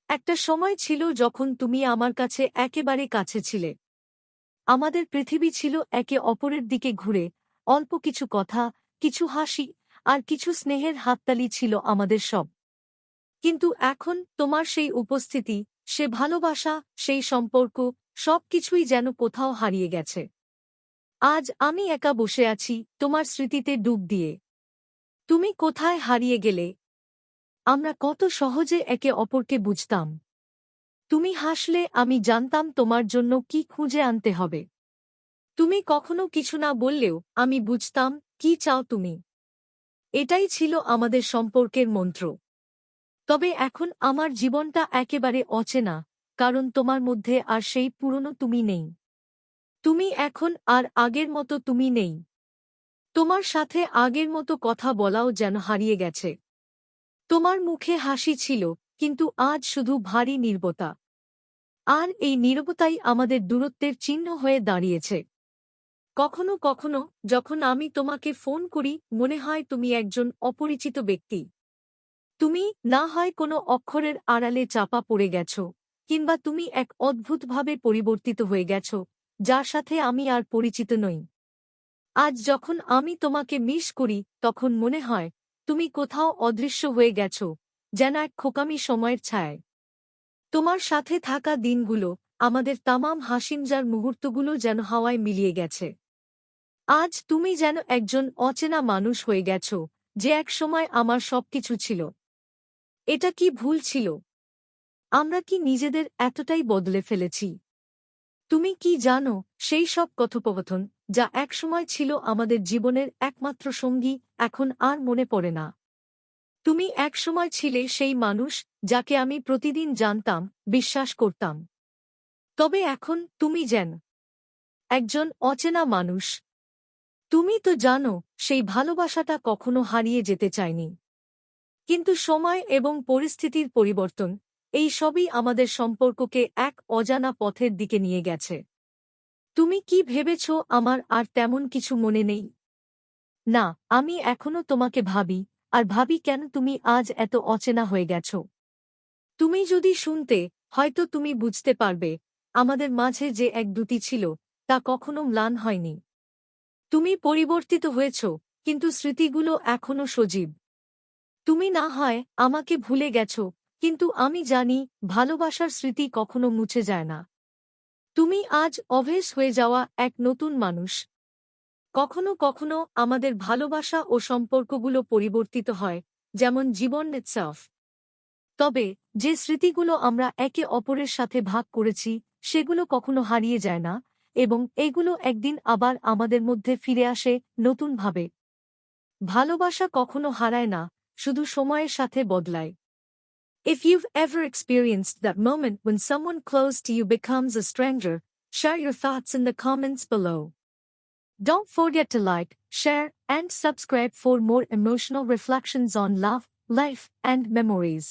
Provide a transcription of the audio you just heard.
একটা সময় ছিল যখন তুমি আমার কাছে একেবারে কাছে ছিলে। আমাদের পৃথিবী ছিল একে অপরের দিকে ঘুরে, অল্প কিছু কথা, কিছু হাসি আর কিছু স্নেহের হাততালি ছিল আমাদের সব। কিন্তু এখন তোমার সেই উপস্থিতি, সে ভালোবাসা, সেই সম্পর্ক, সবকিছুই যেন কোথাও হারিয়ে গেছে। আজ আমি একা বসে আছি তোমার স্মৃতিতে ডুব দিয়ে। তুমি কোথায় হারিয়ে গেলে? আমরা কত সহজে একে অপরকে বুঝতাম। তুমি হাসলে আমি জানতাম তোমার জন্য কি খুঁজে আনতে হবে। তুমি কখনো কিছু না বললেও আমি বুঝতাম কি চাও তুমি। এটাই ছিল আমাদের সম্পর্কের মন্ত্র। তবে এখন আমার জীবনটা একেবারে অচেনা, কারণ তোমার মধ্যে আর সেই পুরনো তুমি নেই। তুমি এখন আর আগের মতো তুমি নেই। তোমার সাথে আগের মতো কথা বলাও যেন হারিয়ে গেছে। তোমার মুখে হাসি ছিল, কিন্তু আজ শুধু ভারী নীরবতা। আর এই নীরবতাই আমাদের দূরত্বের চিহ্ন হয়ে দাঁড়িয়েছে। কখনো কখনো যখন আমি তোমাকে ফোন করি মনে হয় তুমি একজন অপরিচিত ব্যক্তি। তুমি না হয় কোনো অক্ষরের আড়ালে চাপা পড়ে গেছ, কিংবা তুমি এক অদ্ভুতভাবে পরিবর্তিত হয়ে গেছ, যার সাথে আমি আর পরিচিত নই। আজ যখন আমি তোমাকে মিস করি তখন মনে হয় তুমি কোথাও অদৃশ্য হয়ে গেছ, যেন এক খোকামি সময়ের ছায়ায়। তোমার সাথে থাকা দিনগুলো, আমাদের তামাম হাসিমজার মুহূর্তগুলো যেন হাওয়ায় মিলিয়ে গেছে। আজ তুমি যেন একজন অচেনা মানুষ হয়ে গেছ, যে এক সময় আমার সবকিছু ছিল। এটা কি ভুল ছিল? আমরা কি নিজেদের এতটাই বদলে ফেলেছি? তুমি কি জানো, সেই সব কথোপকথন যা একসময় ছিল আমাদের জীবনের একমাত্র সঙ্গী, এখন আর মনে পড়ে না। তুমি একসময় ছিলে সেই মানুষ যাকে আমি প্রতিদিন জানতাম, বিশ্বাস করতাম। তবে এখন তুমি যেন একজন অচেনা মানুষ। তুমি তো জানো, সেই ভালোবাসাটা কখনো হারিয়ে যেতে চায়নি। কিন্তু সময় এবং পরিস্থিতির পরিবর্তন, এই সবই আমাদের সম্পর্ককে এক অজানা পথের দিকে নিয়ে গেছে। তুমি কি ভেবেছ আমার আর তেমন কিছু মনে নেই? না, আমি এখনো তোমাকে ভাবি, আর ভাবি কেন তুমি আজ এত অচেনা হয়ে গেছ। তুমি যদি শুনতে, হয়তো তুমি বুঝতে পারবে, আমাদের মাঝে যে এক দ্যুতি ছিল, তা কখনো ম্লান হয়নি। তুমি পরিবর্তিত হয়েছ, কিন্তু স্মৃতিগুলো এখনো সজীব। তুমি না হয় আমাকে ভুলে গেছ, কিন্তু আমি জানি ভালোবাসার স্মৃতি কখনো মুছে যায় না। তুমি আজ অভ্যেস হয়ে যাওয়া এক নতুন মানুষ। কখনো কখনো আমাদের ভালোবাসা ও সম্পর্কগুলো পরিবর্তিত হয়, যেমন জীবন itself। তবে যে স্মৃতিগুলো আমরা একে অপরের সাথে ভাগ করেছি, সেগুলো কখনো হারিয়ে যায় না, এবং এগুলো একদিন আবার আমাদের মধ্যে ফিরে আসে নতুনভাবে। ভালোবাসা কখনো হারায় না, শুধু সময়ের সাথে বদলায়। If you've ever experienced that moment when someone close to you becomes a stranger, share your thoughts in the comments below. Don't forget to like, share, and subscribe for more emotional reflections on love, life, and memories.